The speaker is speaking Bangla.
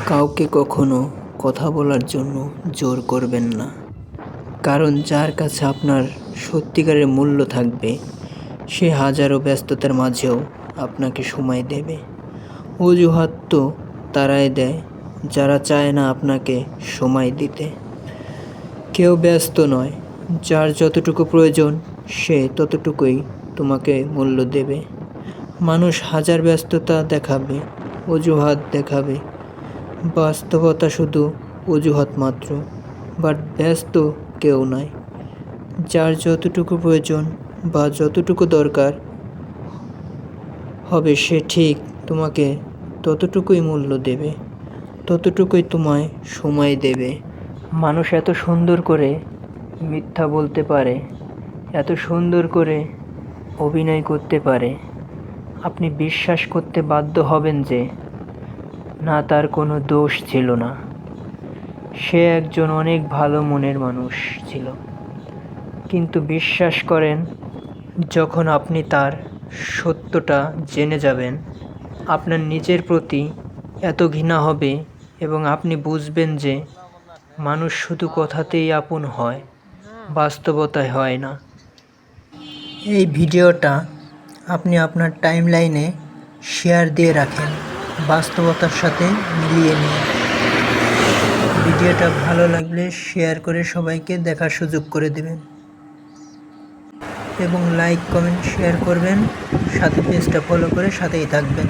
কাউকে কখনো কথা বলার জন্য জোর করবেন না, কারণ যার কাছে আপনার সত্যিকারের মূল্য থাকবে সে হাজারো ব্যস্ততার মাঝেও আপনাকে সময় দেবে। অজুহাত তো তারাই দেয় যারা চায় না আপনাকে সময় দিতে। কেউ ব্যস্ত নয়, যার যতটুকু প্রয়োজন সে ততটুকুই তোমাকে মূল্য দেবে। মানুষ হাজার ব্যস্ততা দেখাবে, অজুহাত দেখাবে, বাস্তবতা শুধু অজুহাত মাত্র। বাট ব্যস্ত কেউ নয়, যার যতটুকু প্রয়োজন বা যতটুকু দরকার হবে সে ঠিক তোমাকে ততটুকুই মূল্য দেবে, ততটুকুই তোমায় সময় দেবে। মানুষ এত সুন্দর করে মিথ্যা বলতে পারে, এত সুন্দর করে অভিনয় করতে পারে, আপনি বিশ্বাস করতে বাধ্য হবেন যে না, তার কোনো দোষ ছিল না, সে একজন অনেক ভালো মনের মানুষ ছিল। কিন্তু বিশ্বাস করেন, যখন আপনি তার সত্যটা জেনে যাবেন, আপনার নিজের প্রতি এত ঘৃণা হবে এবং আপনি বুঝবেন যে মানুষ শুধু কথাতেই আপন হয়, বাস্তবতায় হয় না। এই ভিডিওটা আপনি আপনার টাইমলাইনে শেয়ার দিয়ে রাখেন, বাস্তবতার সাথে মিলিয়ে নিয়ে। ভিডিওটা ভালো লাগলে শেয়ার করে সবাইকে দেখার সুযোগ করে দেবেন এবং লাইক, কমেন্ট, শেয়ার করবেন, সাথে পেজটা ফলো করে সাথেই থাকবেন।